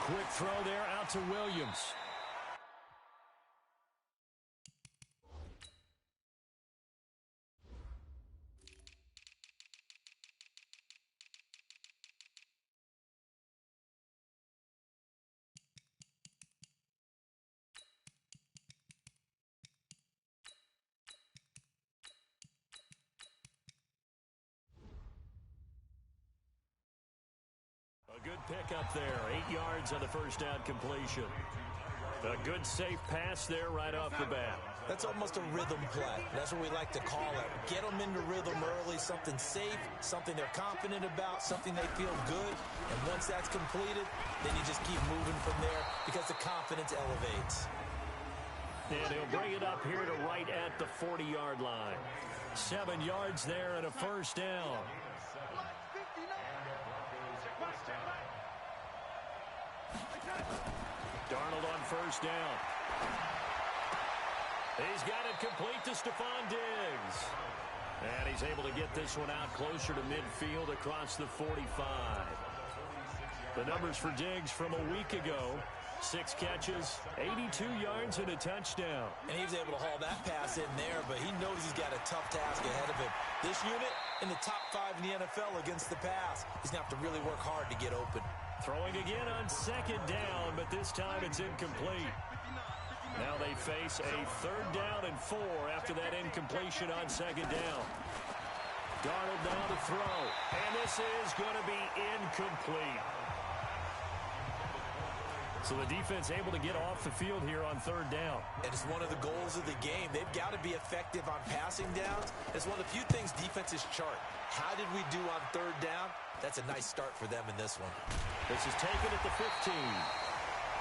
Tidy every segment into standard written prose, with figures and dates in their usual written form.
quick throw there out to Williams. A good pickup there. 8 yards on the first down completion. A good safe pass there right off the bat. That's almost a rhythm play. That's what we like to call it. Get them into rhythm early, something safe, something they're confident about, something they feel good. And once that's completed, then you just keep moving from there because the confidence elevates. And he'll bring it up here to right at the 40-yard line. 7 yards there and a first down. Darnold on first down. He's got it complete to Stephon Diggs. And he's able to get this one out closer to midfield across the 45. The numbers for Diggs from a week ago: 6 catches, 82 yards, and a touchdown. And he was able to haul that pass in there, but he knows he's got a tough task ahead of him. This unit in the top 5 in the NFL against the pass. He's going to have to really work hard to get open. Throwing again on second down, but this time it's incomplete. Now they face a 3rd down and 4 after that incompletion on second down. Darnold now to throw, and this is going to be incomplete. So the defense able to get off the field here on 3rd down. And it's one of the goals of the game. They've got to be effective on passing downs. It's one of the few things defenses chart. How did we do on 3rd down? That's a nice start for them in this one. This is taken at the 15.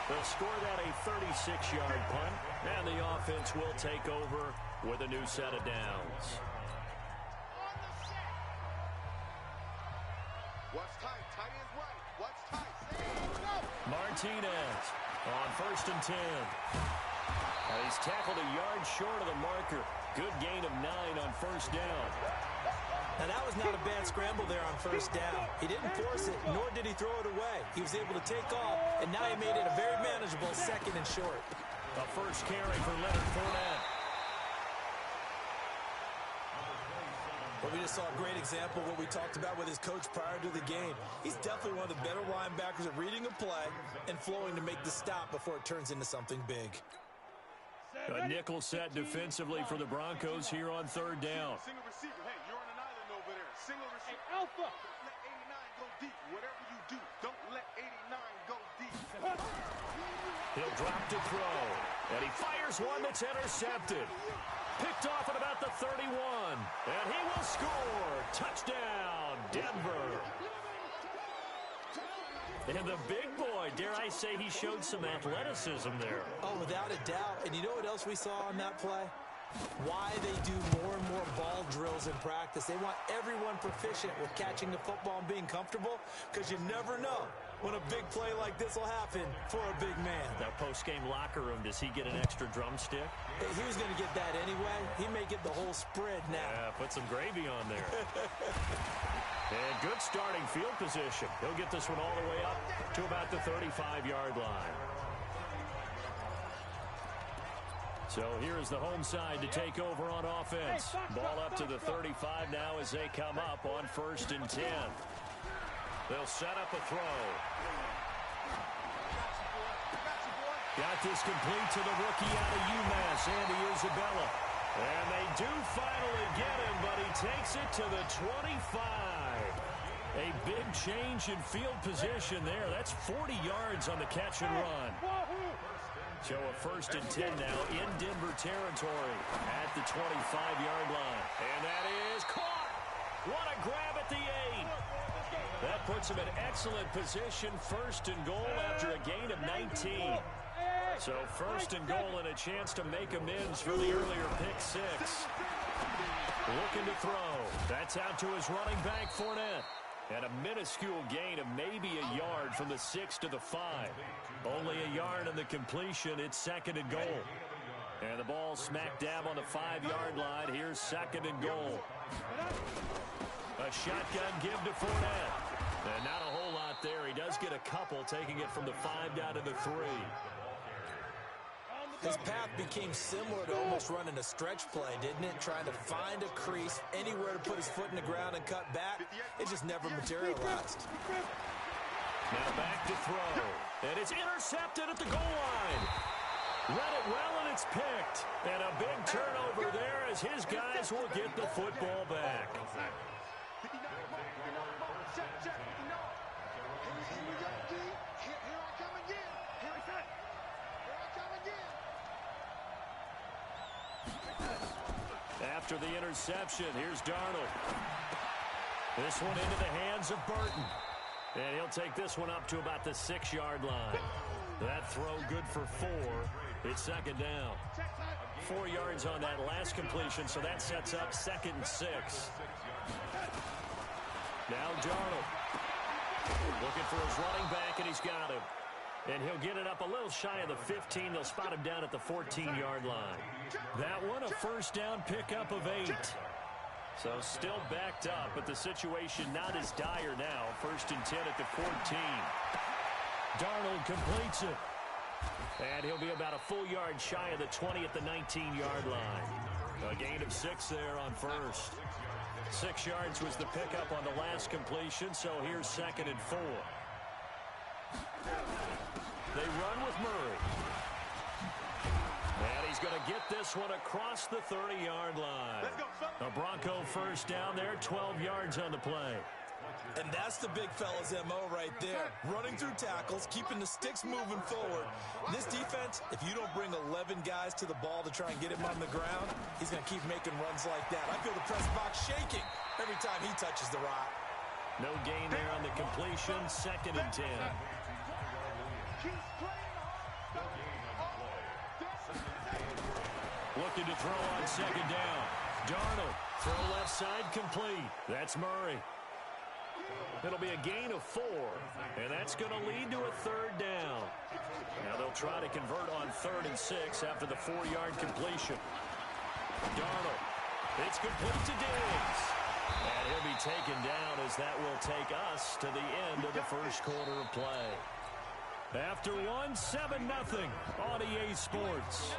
They'll score that a 36-yard punt, and the offense will take over with a new set of downs. What's tight? Tight ends right. What's tight? Martinez on 1st and 10. And he's tackled a yard short of the marker. Good gain of 9 on 1st down. Now, that was not a bad scramble there on 1st down. He didn't force it, nor did he throw it away. He was able to take off, and now he made it a very manageable 2nd and short. A first carry for Leonard Fournette. But we just saw a great example of what we talked about with his coach prior to the game. He's definitely one of the better linebackers at reading a play and flowing to make the stop before it turns into something big. A nickel set defensively for the Broncos here on 3rd down. Single receiver. Hey, you're on an island over there. Single receiver. Hey, Alpha. Don't let 89 go deep. Whatever you do, don't let 89 go deep. He'll drop to throw. And he fires one that's intercepted. Picked off at about the 31. And he will score. Touchdown, Denver. And the big boy, dare I say, he showed some athleticism there. Oh, without a doubt. And you know what else we saw on that play? Why they do more and more ball drills in practice. They want everyone proficient with catching the football and being comfortable, because you never know when a big play like this will happen for a big man. That post-game locker room, does he get an extra drumstick? He was going to get that anyway. He may get the whole spread now. Yeah, put some gravy on there. And good starting field position. He'll get this one all the way up to about the 35-yard line. So here's the home side to take over on offense. Ball up to the 35 now as they come up on 1st and 10. They'll set up a throw. Got this complete to the rookie out of UMass, Andy Isabella. And they do finally get him, but he takes it to the 25. A big change in field position there. That's 40 yards on the catch and run. So a 1st and 10 now in Denver territory at the 25-yard line. And that is caught. What a grab at the 8. That puts him in excellent position, 1st and goal after a gain of 19. So 1st and goal and a chance to make amends for the earlier pick 6. Looking to throw. That's out to his running back, Fournette. And a minuscule gain of maybe a yard from the 6 to the 5. Only a yard on the completion. It's 2nd and goal. And the ball smack dab on the 5-yard line. Here's 2nd and goal. A shotgun give to Fournette. And not a whole lot up there. He does get a couple, taking it from the 5 down to the 3. His path became similar to almost running a stretch play, didn't it? Trying to find a crease, anywhere to put his foot in the ground and cut back. It just never materialized. Now back to throw. And it's intercepted at the goal line. Read it well, and it's picked. And a big turnover there as his guys will get the football back. After the interception, here's Darnold. This one into the hands of Burton. And he'll take this one up to about the 6-yard line. That throw good for 4. It's second down. 4 yards on that last completion, so that sets up 2nd and 6. Now Darnold looking for his running back, and he's got him. And he'll get it up a little shy of the 15. They'll spot him down at the 14-yard line. That one a first down pickup of 8. So still backed up, but the situation not as dire now. 1st and 10 at the 14. Darnold completes it. And he'll be about a full yard shy of the 20 at the 19-yard line. A gain of 6 there on first. 6 yards was the pickup on the last completion, so here's 2nd and 4. They run with Murray. And he's going to get this one across the 30-yard line. A Bronco first down there, 12 yards on the play. And that's the big fella's MO right there. Running through tackles, keeping the sticks moving forward. This defense, if you don't bring 11 guys to the ball to try and get him on the ground, he's going to keep making runs like that. I feel the press box shaking every time he touches the rock. No gain there on the completion, 2nd and 10. Looking to throw on 2nd down. Darnold, throw left side complete. That's Murray. It'll be a gain of 4, and that's going to lead to a 3rd down. Now they'll try to convert on 3rd and 6 after the 4-yard completion. Darnold, it's complete to Diggs. And he'll be taken down as that will take us to the end of the first quarter of play. After one, 7-0 on EA Sports.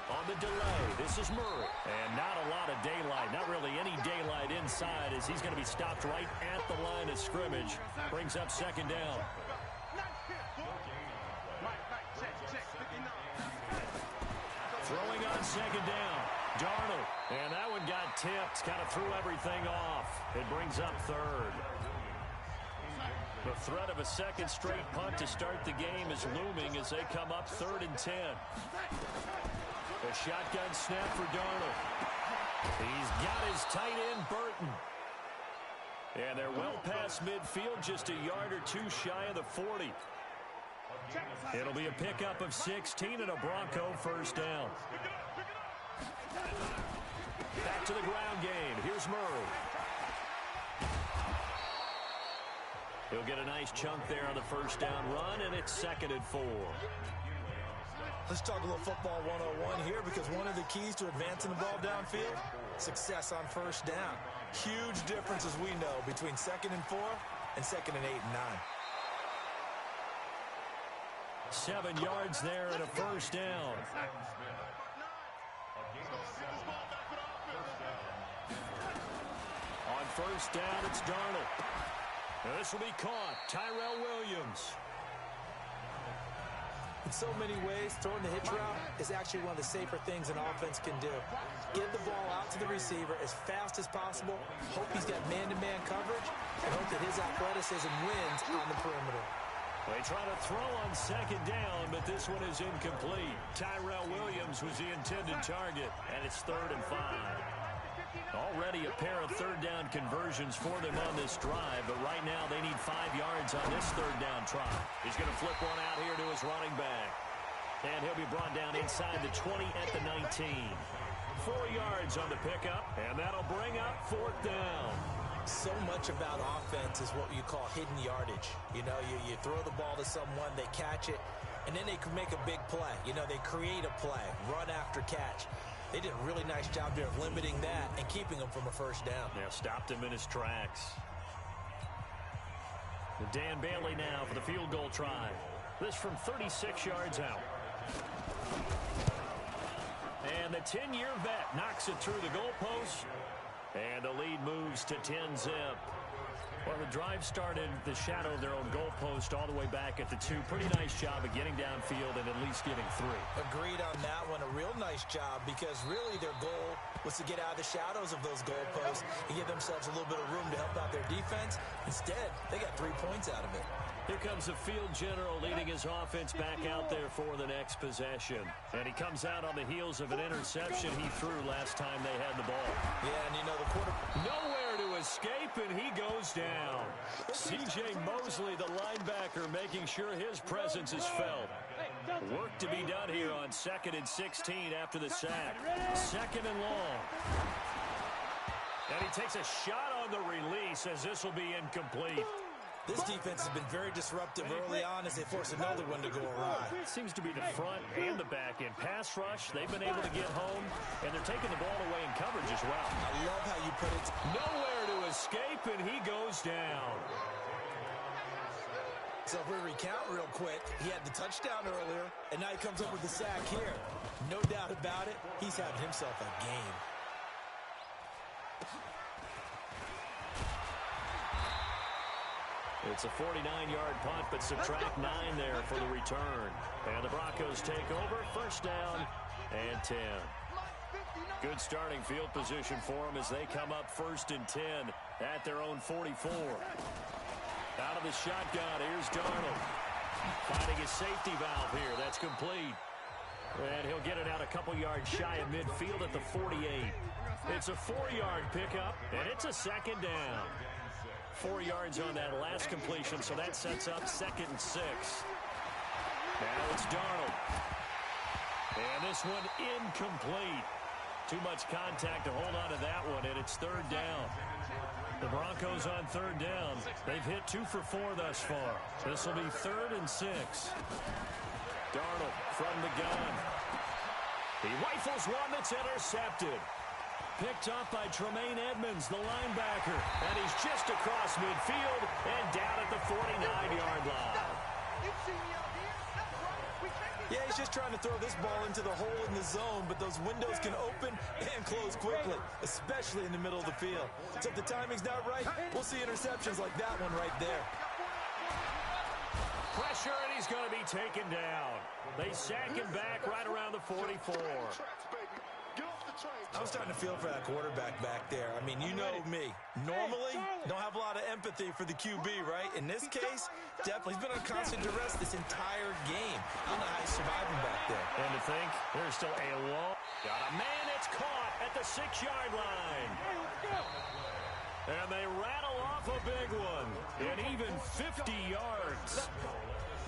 On the delay, this is Murray. And not a lot of daylight, not really any daylight inside, as he's going to be stopped right at the line of scrimmage. Brings up 2nd down. Throwing on 2nd down. Darnold. And that one got tipped, kind of threw everything off. It brings up 3rd. The threat of a 2nd straight punt to start the game is looming as they come up 3rd and 10. A shotgun snap for Darnold. He's got his tight end, Burton. And they're well past midfield, just a yard or 2 shy of the 40. It'll be a pickup of 16 and a Bronco first down. Back to the ground game. Here's Murray. He'll get a nice chunk there on the first down run, and it's 2nd and 4. Let's talk a little football 101 here, because one of the keys to advancing the ball downfield, success on first down. Huge difference, as we know, between 2nd and 4 and 2nd and 8 and 9. 7 yards there and a first down. On first down, it's Darnold. Now this will be caught. Tyrell Williams. In so many ways, throwing the hitch route is actually one of the safer things an offense can do. Get the ball out to the receiver as fast as possible, hope he's got man-to-man coverage, and hope that his athleticism wins on the perimeter. They try to throw on 2nd down, but this one is incomplete. Tyrell Williams was the intended target, and it's 3rd and 5. Already a pair of 3rd down conversions for them on this drive, but right now they need 5 yards on this 3rd down try. He's going to flip one out here to his running back. And he'll be brought down inside the 20 at the 19. 4 yards on the pickup, and that'll bring up 4th down. So much about offense is what you call hidden yardage. You know, you throw the ball to someone, they catch it, and then they can make a big play. You know, they create a play, run after catch. They did a really nice job there of limiting that and keeping him from a first down. Yeah, stopped him in his tracks. Dan Bailey now for the field goal try. This from 36 yards out. And the 10-year vet knocks it through the goalpost. And the lead moves to 10-zip. Well, the drive started the shadow of their own goalpost all the way back at the 2. Pretty nice job of getting downfield and at least getting 3. Agreed on that one. A real nice job because really their goal was to get out of the shadows of those goalposts and give themselves a little bit of room to help out their defense. Instead, they got 3 points out of it. Here comes the field general leading his offense back out there for the next possession. And he comes out on the heels of an interception he threw last time they had the ball. Yeah, and you know the quarterback. Nowhere to escape, and he goes down. C.J. Mosley, the linebacker, making sure his presence is felt. Work to be done here on 2nd and 16 after the sack. 2nd and long. And he takes a shot on the release as this will be incomplete. This defense has been very disruptive early on as they force another one to go awry. Seems to be the front and the back end. Pass rush, they've been able to get home, and they're taking the ball away in coverage as well. I love how you put it. Nowhere to escape, and he goes down. So if we recount real quick, he had the touchdown earlier, and now he comes up with the sack here. No doubt about it, he's having himself a game. It's a 49-yard punt, but subtract 9 there for the return. And the Broncos take over, first down and 10. Good starting field position for them as they come up 1st and 10 at their own 44. Out of the shotgun, here's Darnold. Finding his safety valve here, that's complete. And he'll get it out a couple yards shy of midfield at the 48. It's a 4-yard pickup, and it's a 2nd down. 4 yards on that last completion, so that sets up 2nd and 6. Now it's Darnold. And this one incomplete. Too much contact to hold on to that one, and it's 3rd down. The Broncos on 3rd down. They've hit 2 for 4 thus far. This will be 3rd and 6. Darnold from the gun. He rifles one that's intercepted. Picked up by Tremaine Edmonds, the linebacker. And he's just across midfield and down at the 49-yard line. Yeah, he's just trying to throw this ball into the hole in the zone, but those windows can open and close quickly, especially in the middle of the field. So if the timing's not right, we'll see interceptions like that one right there. Pressure, and he's going to be taken down. They sack him back right around the 44. I was starting to feel for that quarterback back there. I mean, you know me. Normally, don't have a lot of empathy for the QB, right? In this case, definitely. He's been on constant duress this entire game. I don't know how he's surviving back there. And to think, there's still a long... Got a man that's caught at the 6-yard line. And they rattle off a big one. And even 50 yards.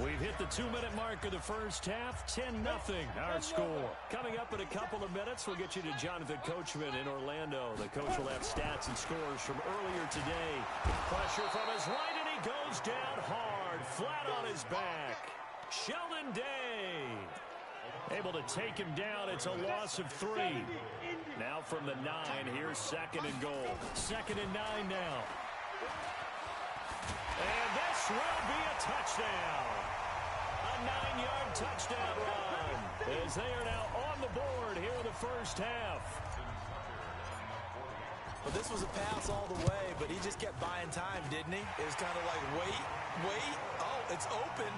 We've hit the 2-minute mark of the first half. 10-0 our score. Coming up in a couple of minutes, we'll get you to Jonathan Coachman in Orlando. The coach will have stats and scores from earlier today. Pressure from his right, and he goes down hard, flat on his back. Sheldon Day able to take him down. It's a loss of 3. Now from the 9, here's 2nd and goal. 2nd and 9 now. And this will be a touchdown. A 9-yard touchdown run as they are now on the board here in the first half. Well, this was a pass all the way, but he just kept buying time, didn't he? It was kind of like, wait. Oh, it's open.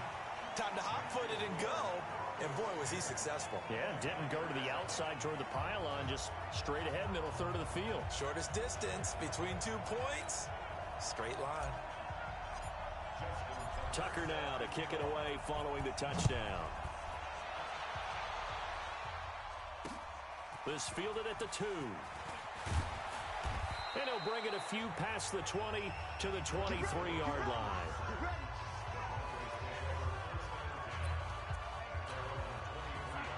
Time to hot-foot it and go. And, boy, was he successful. Yeah, didn't go to the outside toward the pylon, just straight ahead, middle third of the field. Shortest distance between 2 points. Straight line. Tucker now to kick it away following the touchdown. This fielded at the 2. And he'll bring it a few past the 20 to the 23-yard line.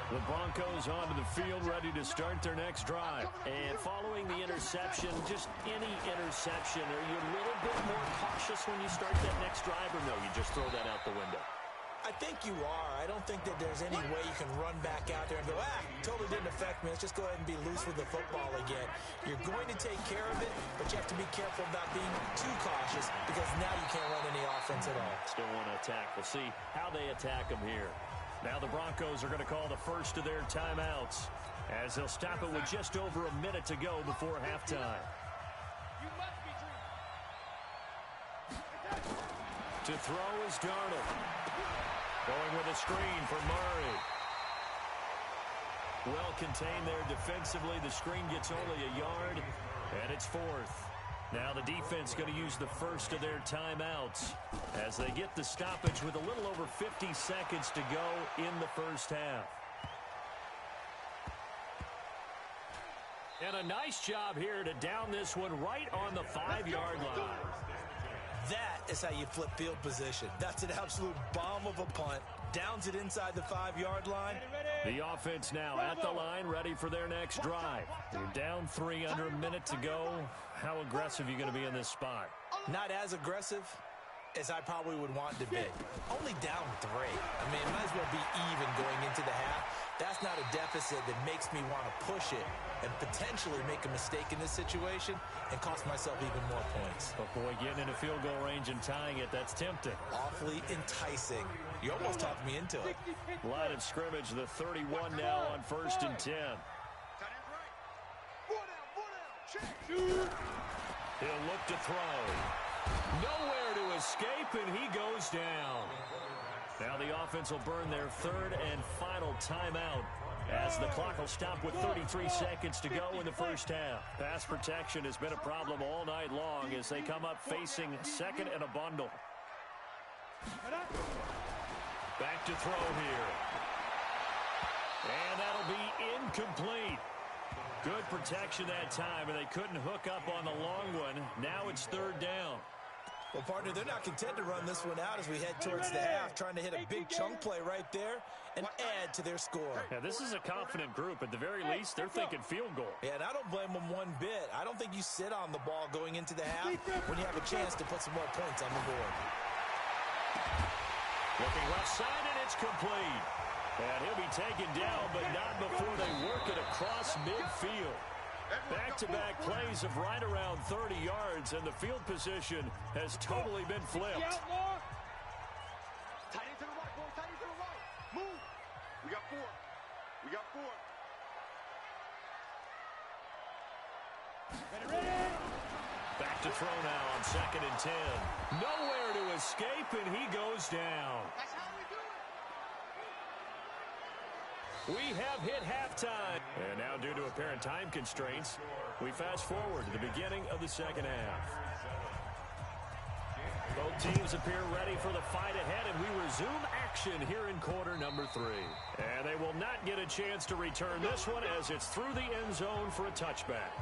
The Broncos onto the field, ready to start their next drive. And following the interception, just any interception, are you a little bit more cautious when you start that next drive, or no, you just throw that out the window? I think you are. I don't think that there's any way you can run back out there and go, totally didn't affect me. Let's just go ahead and be loose with the football again. You're going to take care of it, but you have to be careful about being too cautious because now you can't run any offense at all. Still want to attack. We'll see how they attack them here. Now the Broncos are going to call the first of their timeouts as they'll stop it with just over a minute to go before halftime. To throw is Darnold. Going with a screen for Murray. Well contained there defensively. The screen gets only a yard, and it's fourth. Now the defense going to use the first of their timeouts as they get the stoppage with a little over 50 seconds to go in the first half. And a nice job here to down this one right on the 5-yard line. That is how you flip field position. That's an absolute bomb of a punt. Downs it inside the 5-yard line. The offense now at the line, ready for their next drive. You're down 3 under a minute to go. How aggressive are you going to be in this spot? Not as aggressive as I probably would want to be. Only down 3. I mean, it might as well be even going into the half. That's not a deficit that makes me want to push it and potentially make a mistake in this situation and cost myself even more points. But boy, getting into field goal range and tying it, that's tempting. Awfully enticing. You almost talked me into it. Line of scrimmage, the 31 now on 1st and 10. He'll look to throw. Nowhere to escape, and he goes down. Now the offense will burn their 3rd and final timeout as the clock will stop with 33 seconds to go in the first half. Pass protection has been a problem all night long as they come up facing 2nd and a bundle. Back to throw here. And that'll be incomplete. Good protection that time, and they couldn't hook up on the long one. Now it's 3rd down. Well, partner, they're not content to run this one out as we head towards the half, trying to hit a big chunk play right there and add to their score. Yeah, this is a confident group. At the very least, they're thinking field goal. Yeah, and I don't blame them one bit. I don't think you sit on the ball going into the half when you have a chance to put some more points on the board. Looking left side, and it's complete. And he'll be taken down, but not before they work it across midfield. Back-to-back plays of right around 30 yards, and the field position has totally been flipped. Tight into the right, boy. Tight into the right. Move. We got 4. We got 4. Ready. Back to throw now on 2nd and 10. Nowhere to escape, and he goes down. That's how we do it. We have hit halftime. And now, due to apparent time constraints, we fast forward to the beginning of the second half. Both teams appear ready for the fight ahead, and we resume action here in quarter number 3. And they will not get a chance to return this one as it's through the end zone for a touchback.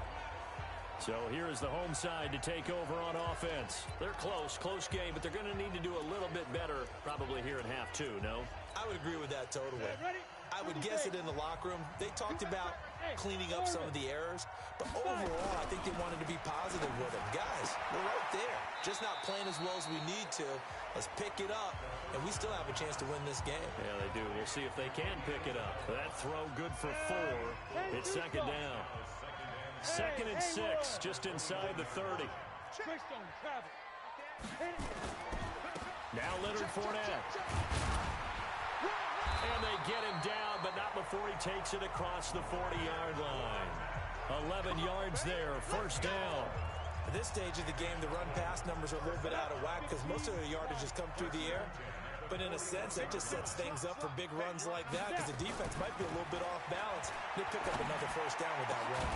So here is the home side to take over on offense. They're close game, but they're going to need to do a little bit better probably here in half 2, no? I would agree with that totally. I would guess it in the locker room. They talked about cleaning up some of the errors, but overall, I think they wanted to be positive with them. Guys, we're right there. Just not playing as well as we need to. Let's pick it up, and we still have a chance to win this game. Yeah, they do. We'll see if they can pick it up. That throw good for 4. It's 2nd down. 2nd and 6, just inside the 30. Now Leonard Fournette. And they get him down, but not before he takes it across the 40-yard line. 11 yards there, 1st down. At this stage of the game, the run-pass numbers are a little bit out of whack because most of their yardage has come through the air. But in a sense, that just sets things up for big runs like that because the defense might be a little bit off balance. They pick up another 1st down with that run.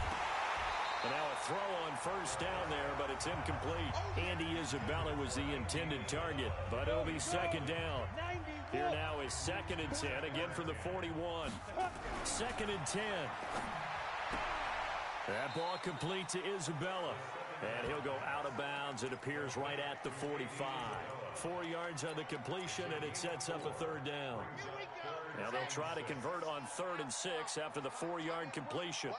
And now a throw on 1st down there, but it's incomplete. Andy Isabella was the intended target, but it'll be 2nd down. Here now is 2nd and 10, again from the 41. 2nd and 10. That ball complete to Isabella. And he'll go out of bounds. It appears right at the 45. 4 yards on the completion, and it sets up a 3rd down. Now they'll try to convert on 3rd and 6 after the 4-yard completion.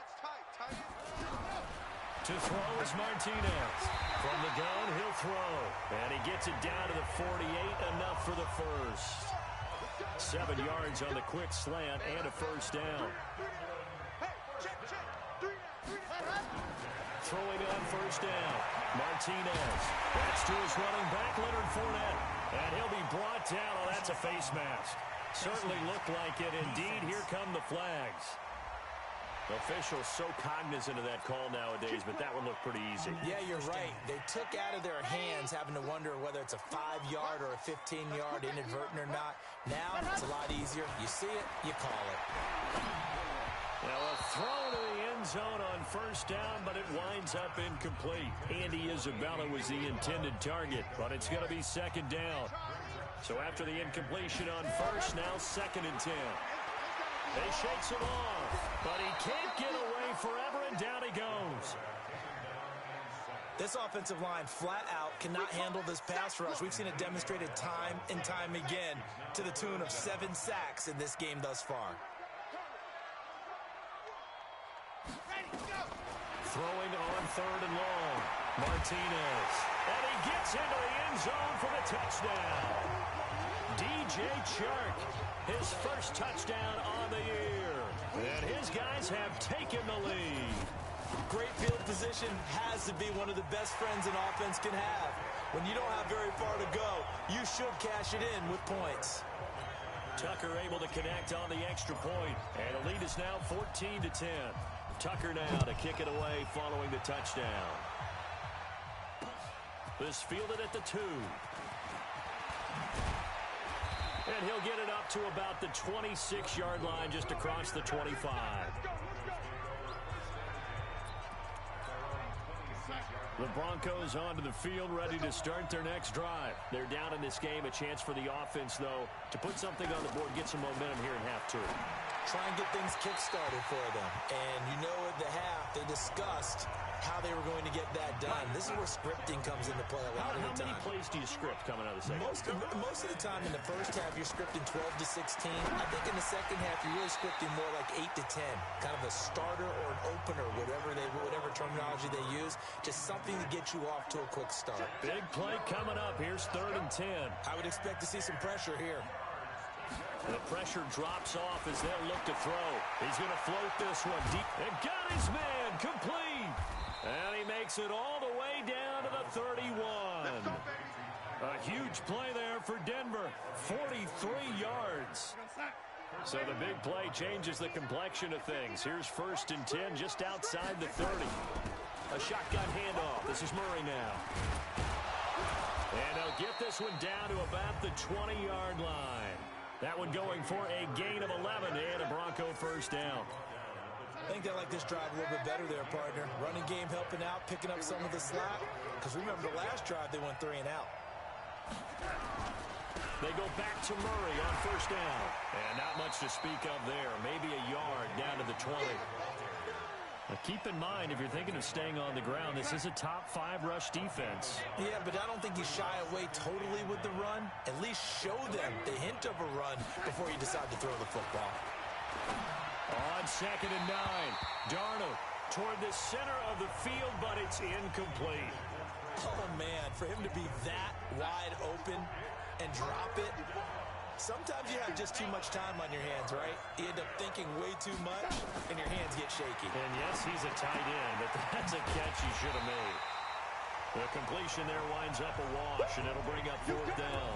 To throw is Martinez. From the gun, he'll throw. And he gets it down to the 48, enough for the 1st. 7 yards on the quick slant and a first down. Throwing on first down, Martinez. That's to his running back, Leonard Fournette. And he'll be brought down. Oh, that's a face mask. Certainly looked like it. Indeed, here come the flags. The officials so cognizant of that call nowadays, but that one looked pretty easy. Yeah, you're right. They took out of their hands having to wonder whether it's a 5-yard or a 15-yard inadvertent or not. Now, it's a lot easier. You see it, you call it. Now a throw to the end zone on first down, but it winds up incomplete. Andy Isabella was the intended target, but it's going to be second down. So after the incompletion on first, now 2nd and 10. They shakes him off, but he can't get away forever, and down he goes. This offensive line flat out cannot handle this pass rush. We've seen it demonstrated time and time again to the tune of 7 sacks in this game thus far. Throwing on 3rd and long, Martinez. And he gets into the end zone for the touchdown. DJ Chark, his first touchdown on the year. And his guys have taken the lead. Great field position has to be one of the best friends an offense can have. When you don't have very far to go, you should cash it in with points. Tucker able to connect on the extra point, and the lead is now 14-10. Tucker now to kick it away following the touchdown. This fielded at the 2. And he'll get it up to about the 26-yard line, just across the 25. The Broncos onto the field, ready to start their next drive. They're down in this game. A chance for the offense, though, to put something on the board, get some momentum here in half 2. Try and get things kick-started for them. And you know at the half, they discussed how they were going to get that done. This is where scripting comes into play a lot of the time. How many plays do you script coming out of the second? Most of the time in the first half, you're scripting 12 to 16. I think in the second half, you're really scripting more like 8 to 10. Kind of a starter or an opener, whatever terminology they use. Just something to get you off to a quick start. Big play coming up. Here's 3rd and 10. I would expect to see some pressure here. The pressure drops off as they'll look to throw. He's going to float this one deep. And got his man complete. And he makes it all the way down to the 31. A huge play there for Denver. 43 yards. So the big play changes the complexion of things. Here's 1st and 10 just outside the 30. A shotgun handoff. This is Murray now. And they'll get this one down to about the 20-yard line. That one going for a gain of 11 and a Bronco first down. I think they like this drive a little bit better there, partner. Running game helping out, picking up some of the slack. Because remember the last drive, they went 3 and out. They go back to Murray on first down. And not much to speak of there. Maybe a yard down to the 20. Now keep in mind, if you're thinking of staying on the ground, this is a top 5 rush defense. Yeah, but I don't think you shy away totally with the run. At least show them the hint of a run before you decide to throw the football. On 2nd and 9, Darnold toward the center of the field, but it's incomplete. Oh, man, for him to be that wide open and drop it. Sometimes you have just too much time on your hands, right? You end up thinking way too much, and your hands get shaky. And yes, he's a tight end, but that's a catch he should have made. The completion there winds up a wash, and it'll bring up 4th down.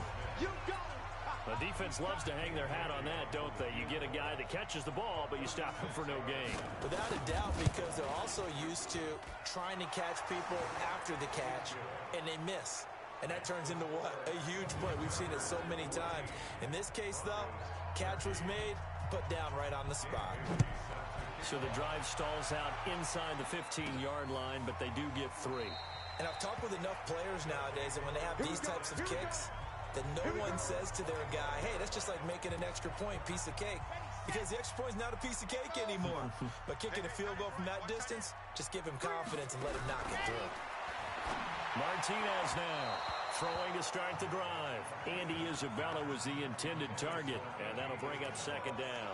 The defense loves to hang their hat on that, don't they? You get a guy that catches the ball, but you stop him for no gain. Without a doubt, because they're also used to trying to catch people after the catch, and they miss. And that turns into what? A huge play. We've seen it so many times. In this case, though, catch was made, put down right on the spot. So the drive stalls out inside the 15-yard line, but they do get 3. And I've talked with enough players nowadays that when they have these types of kicks, that no one says to their guy, hey, that's just like making an extra point, piece of cake. Because the extra point is not a piece of cake anymore. But kicking a field goal from that distance, just give him confidence and let him knock it through. Martinez now throwing to start the drive. Andy Isabella was the intended target, and that'll bring up 2nd down.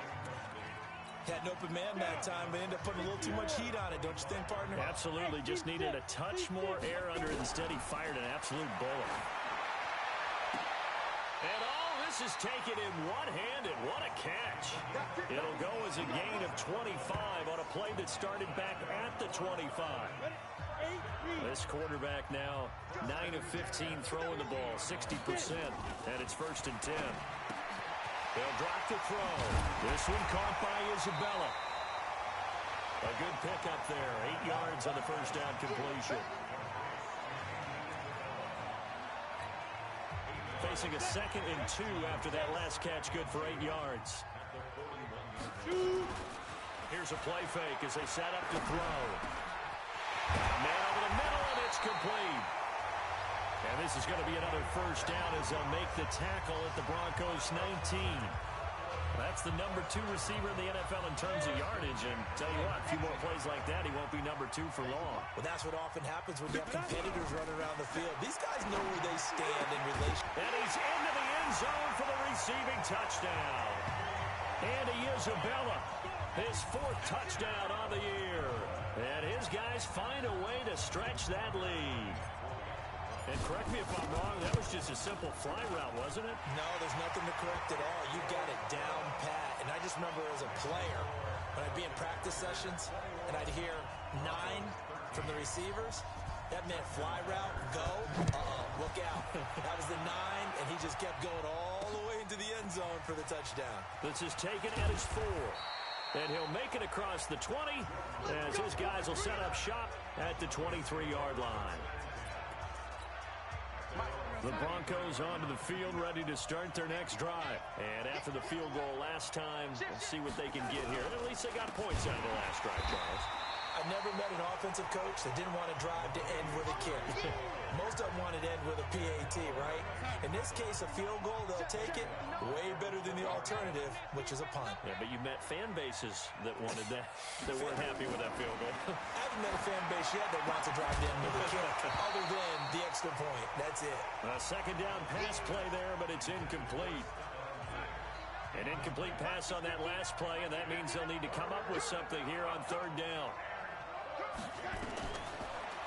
Had an open man that time, but ended up putting a little too much heat on it, don't you think, partner? Absolutely. Just needed a touch more air under it. Instead, he fired an absolute bullet. And all this is taken in one hand, and what a catch. It'll go as a gain of 25 on a play that started back at the 25. This quarterback now 9 of 15 throwing the ball, 60%, and it's 1st and 10. They'll drop the throw. This one caught by Isabella. A good pickup there, 8 yards on the first down completion. Facing a 2nd and 2 after that last catch, good for 8 yards. Here's a play fake as they set up to throw. Man over the middle, and it's complete. And this is going to be another first down as they'll make the tackle at the Broncos 19. That's the number 2 receiver in the NFL in terms of yardage. And tell you what, a few more plays like that, he won't be number 2 for long. Well, that's what often happens when you have competitors running around the field. These guys know where they stand in relation. And he's into the end zone for the receiving touchdown. Andy Isabella, his 4th touchdown on the year. And his guys find a way to stretch that lead. And correct me if I'm wrong, that was just a simple fly route, wasn't it? No, there's nothing to correct at all. You got it down pat. And I just remember as a player, when I'd be in practice sessions, and I'd hear 9 from the receivers, that meant fly route, go, look out. That was the 9, and he just kept going all the way into the end zone for the touchdown. This is taken at his 4. And he'll make it across the 20 as his guys will set up shop at the 23-yard line. The Broncos onto the field, ready to start their next drive. And after the field goal last time, we'll see what they can get here. And at least they got points out of the last drive, Charles. I've never met an offensive coach that didn't want to drive to end with a kick. Most of them wanted to end with a PAT, right? In this case, a field goal, they'll take it way better than the alternative, which is a punt. Yeah, but you met fan bases that wanted that, that weren't happy with that field goal. I haven't met a fan base yet that wants to drive to end with a kick, other than the extra point. That's it. A 2nd down pass play there, but it's incomplete. An incomplete pass on that last play, and that means they'll need to come up with something here on 3rd down.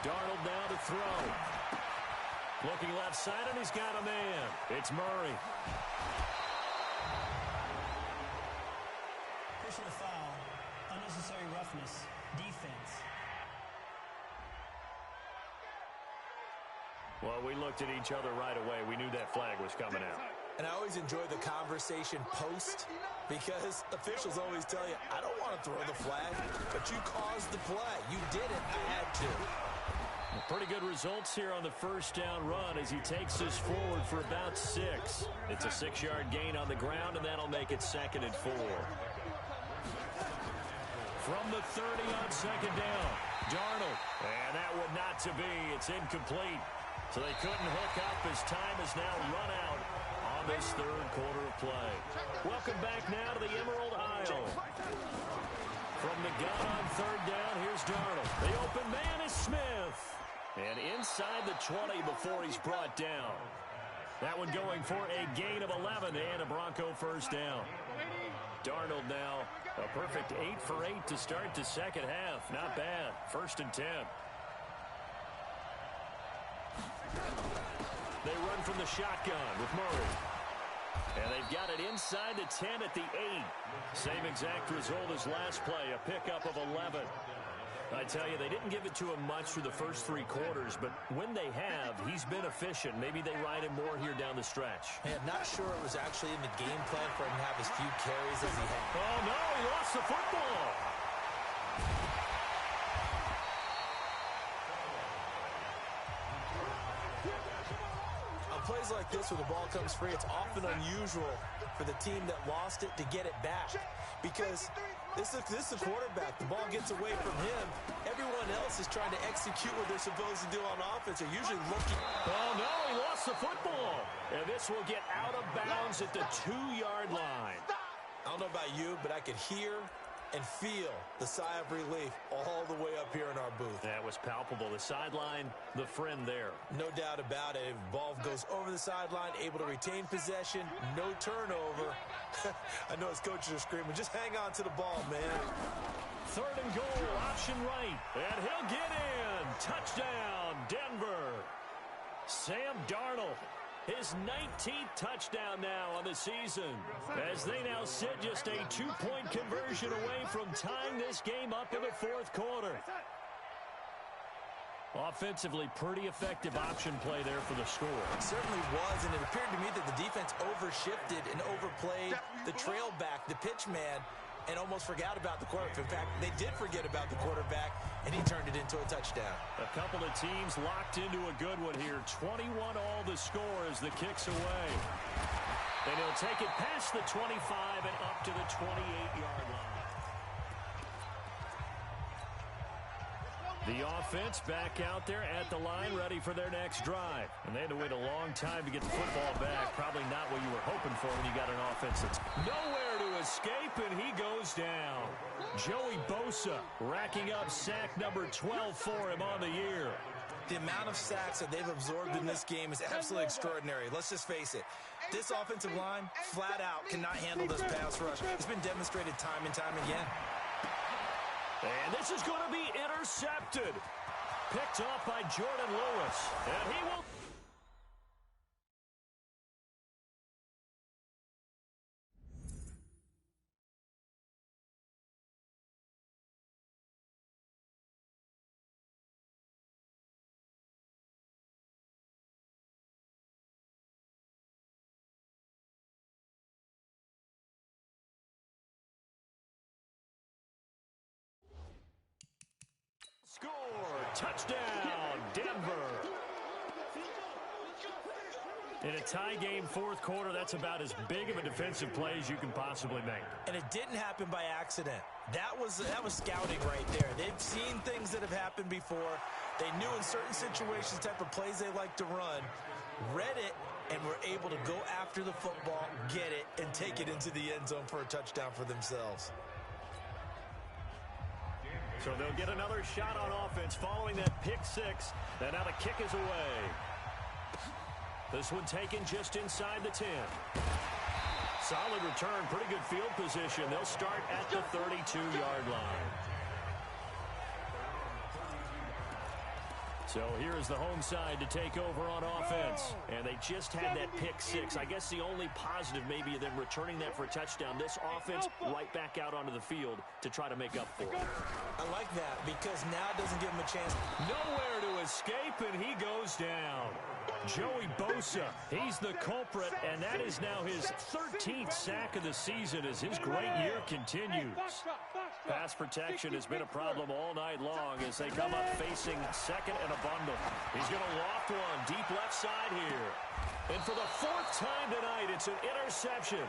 Darnold now to throw. Looking left side, and he's got a man. It's Murray. Personal foul, unnecessary roughness, defense. Well, we looked at each other right away. We knew that flag was coming out. And I always enjoy the conversation post because officials always tell you, I don't want to throw the flag, but you caused the play. You did it. I had to. Pretty good results here on the first down run as he takes this forward for about 6. It's a 6-yard gain on the ground, and that'll make it 2nd and 4. From the 30 on 2nd down, Darnold. And that would not to be. It's incomplete. So they couldn't hook up as time has now run out on this 3rd quarter of play. Welcome back now to the Emerald Isle. From the gun on 3rd down, here's Darnold. The open man is Smith. And inside the 20 before he's brought down. That one going for a gain of 11 and a Bronco first down. Darnold now a perfect 8 for 8 to start the 2nd half. Not bad. 1st and 10. They run from the shotgun with Murray. And they've got it inside the 10 at the 8. Same exact result as last play, a pickup of 11. I tell you, they didn't give it to him much through the first 3 quarters, but when they have, he's been efficient. Maybe they ride him more here down the stretch. Man, not sure it was actually in the game plan for him to have as few carries as he had. Oh, no, he lost the football. On plays like this where the ball comes free, it's often unusual for the team that lost it to get it back because this is the quarterback. The ball gets away from him. Everyone else is trying to execute what they're supposed to do on offense. They're usually looking. Oh, no, he lost the football. And this will get out of bounds at the 2-yard line. I don't know about you, but I could hear and feel the sigh of relief all the way up here in our booth. That was palpable. The sideline, the friend there. No doubt about it. Ball goes over the sideline, able to retain possession, no turnover. I know his coaches are screaming, just hang on to the ball, man. 3rd and goal, option right, and he'll get in. Touchdown, Denver. Sam Darnold. His 19th touchdown now on the season, as they now sit just a 2-point conversion away from tying this game up in the fourth quarter. Offensively, pretty effective option play there for the score. It certainly was, and it appeared to me that the defense overshifted and overplayed the trail back, the pitch man, and almost forgot about the quarterback. In fact, they did forget about the quarterback, and he turned it into a touchdown. A couple of teams locked into a good one here. 21 all the score as the kick's away. And he'll take it past the 25 and up to the 28-yard line. The offense back out there at the line, ready for their next drive. And they had to wait a long time to get the football back. Probably not what you were hoping for when you got an offense that's nowhere to escape, and he goes down. Joey Bosa racking up sack number 12 for him on the year. The amount of sacks that they've absorbed in this game is absolutely extraordinary. Let's just face it. This offensive line, flat out, cannot handle this pass rush. It's been demonstrated time and time again. And this is going to be intercepted. Picked off by Jordan Lewis. And he will... Score! Touchdown, Denver! In a tie game fourth quarter, that's about as big of a defensive play as you can possibly make. And it didn't happen by accident. That was scouting right there. They've seen things that have happened before. They knew in certain situations type of plays they like to run, read it, and were able to go after the football, get it, and take it into the end zone for a touchdown for themselves. So they'll get another shot on offense following that pick six. And now the kick is away. This one taken just inside the 10. Solid return, pretty good field position. They'll start at the 32-yard line. So here's the home side to take over on offense. And they just had that pick six. I guess the only positive maybe them returning that for a touchdown. This offense right back out onto the field to try to make up for it. I like that because now it doesn't give him a chance. Nowhere to escape, and he goes down. Joey Bosa, he's the culprit, and that is now his 13th sack of the season as his great year continues. Pass protection has been a problem all night long as they come up facing second and a bundle. He's going to loft one deep left side here. And for the fourth time tonight, it's an interception.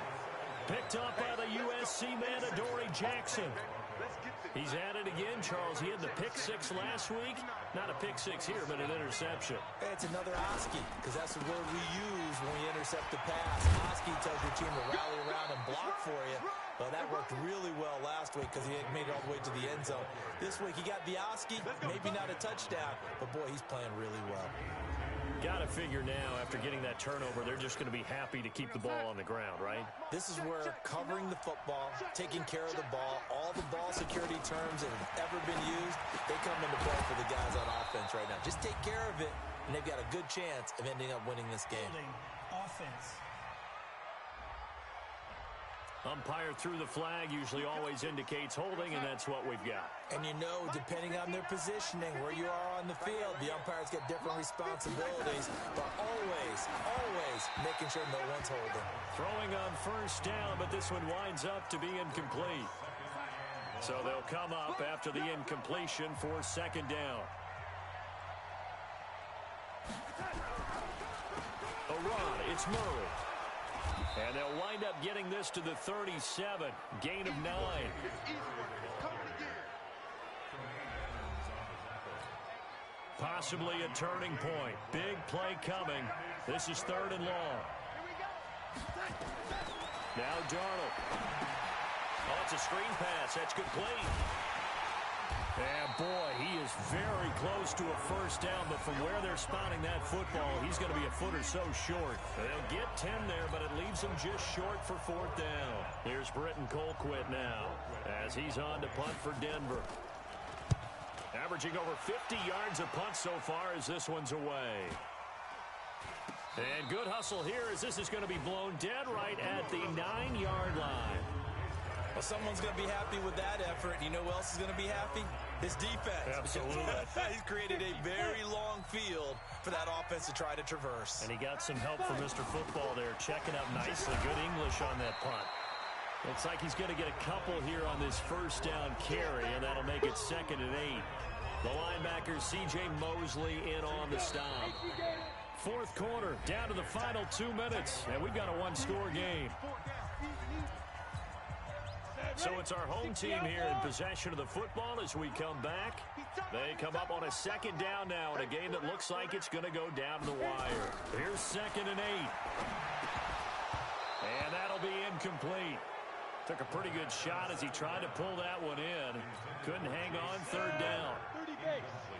Picked up by the USC man, Adoree Jackson. He's at it again, Charles. He had the pick six last week. Not a pick six here, but an interception. Hey, it's another Oski, because that's the word we use when we intercept the pass. Oski tells your team to rally around and block for you. Well, that worked really well last week because he had made it all the way to the end zone. This week, he got the Oski, maybe not a touchdown, but boy, he's playing really well. Got to figure now, after getting that turnover, they're just going to be happy to keep the ball on the ground, right? This is where covering the football, taking care of the ball, all the ball security terms that have ever been used, they come into play for the guys on offense right now. Just take care of it, and they've got a good chance of ending up winning this game. Offense. Umpire through the flag usually always indicates holding, and that's what we've got. And you know, depending on their positioning, where you are on the field, the umpires get different responsibilities, but always making sure no one's holding. Throwing on first down, but this one winds up to be incomplete. So they'll come up after the incompletion for second down. A run, it's Murray. And they'll wind up getting this to the 37. Gain of 9. Possibly a turning point. Big play coming. This is third and long. Now Darnold. Oh, it's a screen pass. That's complete. And boy, he is very close to a first down, but from where they're spotting that football, he's going to be a foot or so short. They'll get 10 there, but it leaves him just short for fourth down. Here's Britton Colquitt now as he's on to punt for Denver. Averaging over 50 yards a punt so far as this one's away. And good hustle here as this is going to be blown dead right at the 9-yard line. Well, someone's going to be happy with that effort. You know who else is going to be happy? His defense. Absolutely. He's created a very long field for that offense to try to traverse. And he got some help from Mr. Football there, checking up nicely. Good English on that punt. Looks like he's going to get a couple here on this first down carry, and that'll make it 2nd and 8. The linebacker, C.J. Mosley, in on the stop. Fourth quarter, down to the final 2 minutes, and we've got a one-score game. So it's our home team here in possession of the football as we come back. They come up on a 2nd down now in a game that looks like it's going to go down to the wire. Here's 2nd and 8. And that'll be incomplete. Took a pretty good shot as he tried to pull that one in. Couldn't hang on 3rd down.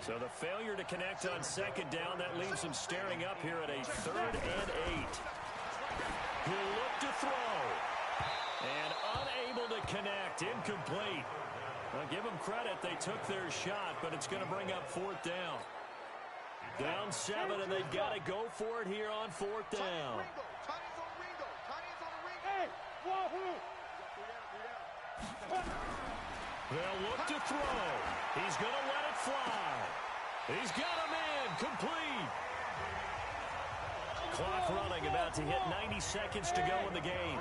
So the failure to connect on 2nd down, that leaves him staring up here at a 3rd and 8. He'll look to throw. And unable to connect, incomplete. Well, give them credit, they took their shot, but it's going to bring up 4th down. Down 7, and they've got to go for it here on 4th down. They'll look to throw. He's going to let it fly. He's got him in, complete. Clock running, about to hit 90 seconds to go in the game.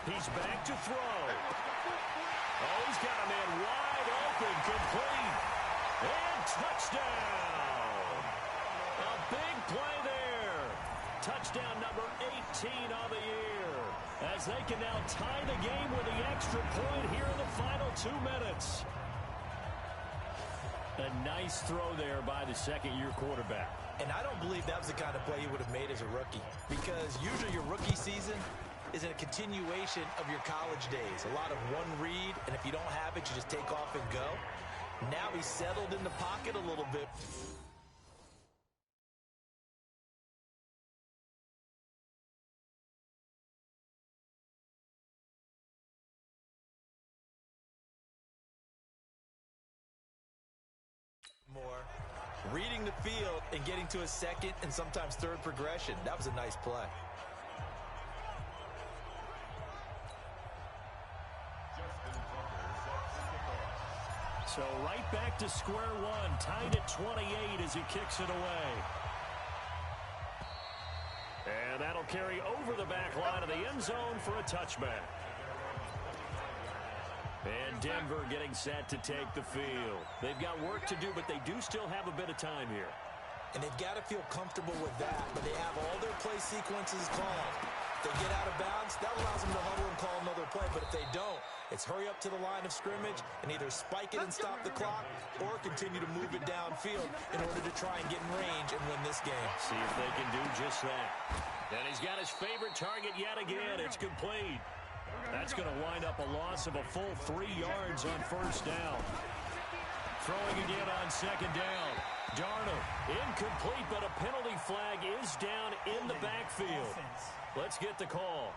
He's back to throw. Oh, he's got him in wide open, complete. And touchdown. A big play there. Touchdown number 18 on the year. As they can now tie the game with the extra point here in the final 2 minutes. A nice throw there by the second-year quarterback. And I don't believe that was the kind of play he would have made as a rookie, because usually your rookie season is a continuation of your college days. A lot of one read, and if you don't have it, you just take off and go. Now he's settled in the pocket a little bit. More reading the field and getting to a 2nd and sometimes 3rd progression. That was a nice play. So right back to square one, tied at 28 as he kicks it away. And that'll carry over the back line of the end zone for a touchback. And Denver getting set to take the field. They've got work to do, but they do still have a bit of time here. And they've got to feel comfortable with that, but they have all their play sequences called. If they get out of bounds, that allows them to huddle and call another play. But if they don't, it's hurry up to the line of scrimmage and either spike it and stop the clock or continue to move it downfield in order to try and get in range and win this game. See if they can do just that. And he's got his favorite target yet again. It's complete. That's going to wind up a loss of a full 3 yards on 1st down. Throwing again on 2nd down. Darnold, incomplete, but a penalty flag is down in the backfield. Let's get the call.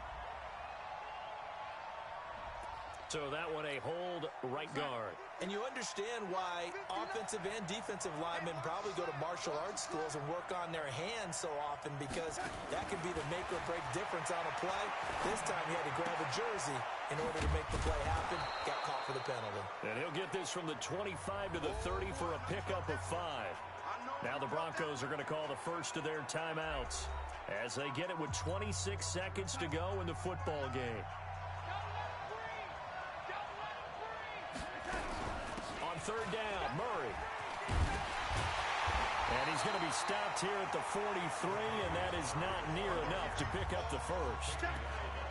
So that one a hold right guard. And you understand why offensive and defensive linemen probably go to martial arts schools and work on their hands so often, because that can be the make or break difference on a play. This time he had to grab a jersey in order to make the play happen. Got caught for the penalty. And he'll get this from the 25 to the 30 for a pickup of 5. Now the Broncos are going to call the first of their timeouts as they get it with 26 seconds to go in the football game. On 3rd down, Murray. And he's going to be stopped here at the 43, and that is not near enough to pick up the first.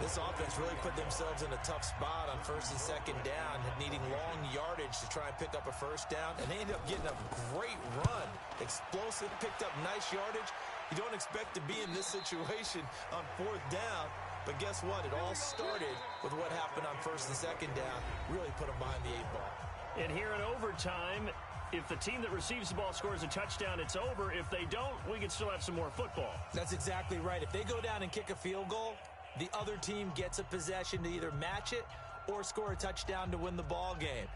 This offense really put themselves in a tough spot on 1st and 2nd down, needing long yardage to try and pick up a 1st down, and they ended up getting a great run. Explosive, picked up nice yardage. You don't expect to be in this situation on 4th down, but guess what? It all started with what happened on 1st and 2nd down. Really put them behind the 8 ball. And here in overtime, if the team that receives the ball scores a touchdown, it's over. If they don't, we can still have some more football. That's exactly right. If they go down and kick a field goal, the other team gets a possession to either match it or score a touchdown to win the ball game.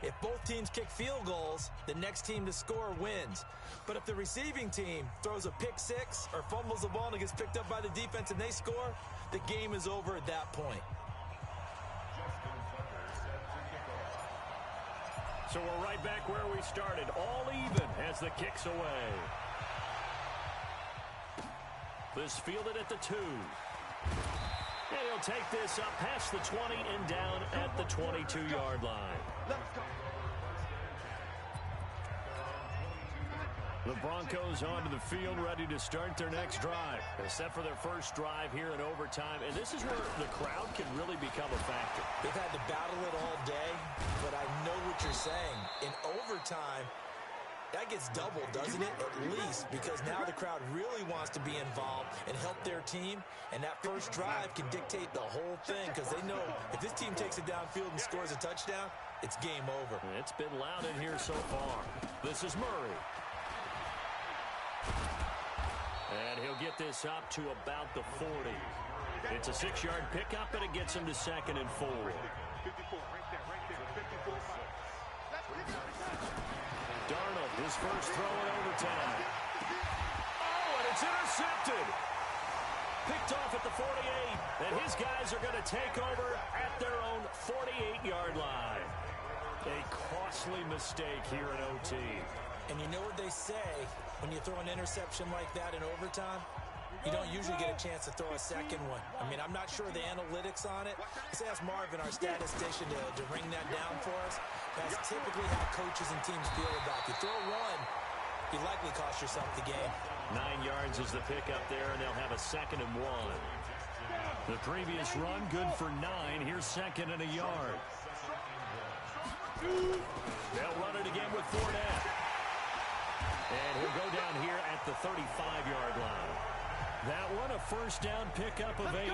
If both teams kick field goals, the next team to score wins. But if the receiving team throws a pick six or fumbles the ball and it gets picked up by the defense and they score, the game is over at that point. So we're right back where we started, all even as the kick's away. This fielded at the 2. And he'll take this up past the 20 and down at the 22-yard line. The Broncos onto the field, ready to start their next drive. Except for their first drive here in overtime. And this is where the crowd can really become a factor. They've had to battle it all day, but I know what you're saying. In overtime, that gets doubled, doesn't it? At least, because now the crowd really wants to be involved and help their team, and that first drive can dictate the whole thing because they know if this team takes it downfield and scores a touchdown, it's game over. It's been loud in here so far. This is Murray. And he'll get this up to about the 40. It's a 6-yard pickup, and it gets him to 2nd and 4. 54, right there, 54. Darnold, his first throw in overtime. Oh, and it's intercepted. Picked off at the 48, and his guys are going to take over at their own 48-yard line. A costly mistake here in OT. And you know what they say, when you throw an interception like that in overtime, you don't usually get a chance to throw a second one. I mean, I'm not sure the analytics on it. Let's ask Marvin, our statistician, to ring that down for us. That's typically how coaches and teams feel about it. You throw one, you likely cost yourself the game. 9 yards is the pickup there, and they'll have a 2nd and 1. The previous run, good for 9. Here's 2nd and a yard. They'll run it again with Fournette. And he'll go down here at the 35-yard line. That one, a first down pickup of 8.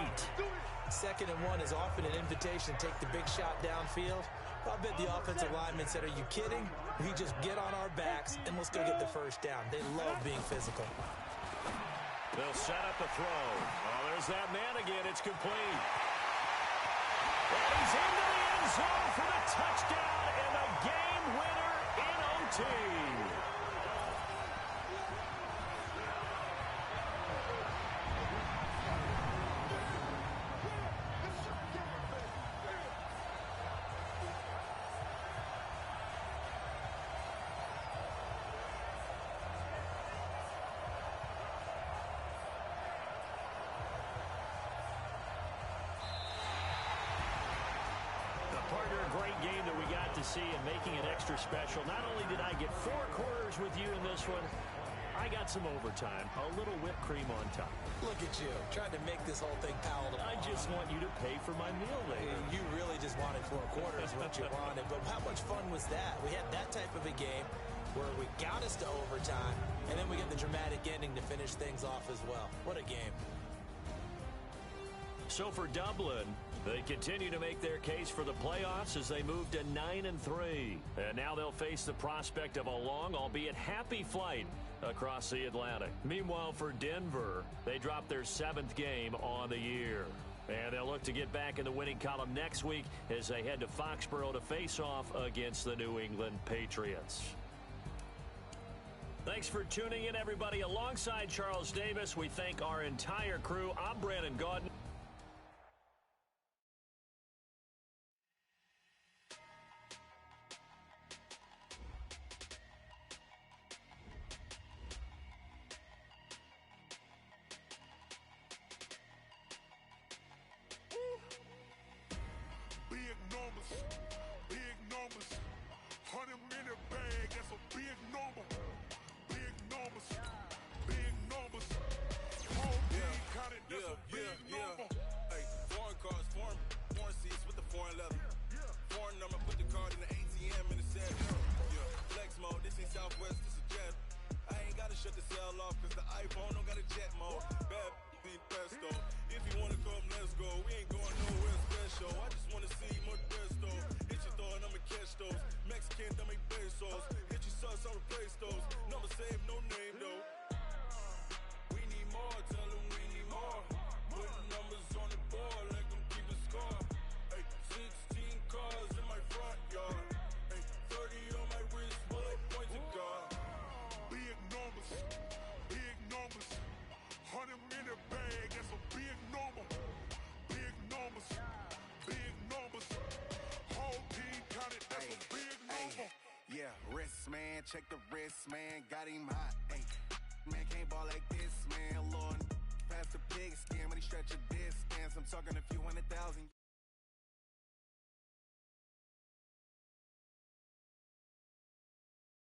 2nd and 1 is often an invitation to take the big shot downfield. I bet the offensive lineman said, are you kidding? We just get on our backs and let's go get the first down. They love being physical. They'll set up the throw. Oh, there's that man again. It's complete. And he's into the end zone for the touchdown and the game winner in OT. Great game that we got to see and making it extra special. Not only did I get 4 quarters with you in this one, I got some overtime, a little whipped cream on top. Look at you, trying to make this whole thing palatable. I just want you to pay for my meal later. You really just wanted 4 quarters, what you wanted. But how much fun was that? We had that type of a game where we got us to overtime, and then we get the dramatic ending to finish things off as well. What a game. So for Dublin, they continue to make their case for the playoffs as they move to 9-3. And now they'll face the prospect of a long, albeit happy flight across the Atlantic. Meanwhile, for Denver, they dropped their 7th game on the year. And they'll look to get back in the winning column next week as they head to Foxborough to face off against the New England Patriots. Thanks for tuning in, everybody. Alongside Charles Davis, we thank our entire crew. I'm Brandon Gaudin. Big numbers, 100 minute bag, that's a big number. Big numbers, whole big counted, that's a big number. Hey, foreign cars, foreign seats with the foreign leather. Foreign number, put the card in the ATM in the set. Yeah, flex mode, this ain't Southwest, this is jet. I ain't gotta shut the cell off, cause the iPhone don't got a jet mode. Bad being pesto, if you wanna come, let's go. We ain't going nowhere special, I just wanna see more pesto. Hit your thought, I'ma catch those. Mexican, don't make pesos. Hit your sus, I'll replace those. Number save, no name though. We need more, tell them we need more. Putting numbers on the board like I'm keeping score. Hey, 16 man, check the wrist, man, got him hot, ayy. Man, can't ball like this, man, Lord. Past the pig skin, when he stretch a distance, I'm talking a few 100,000.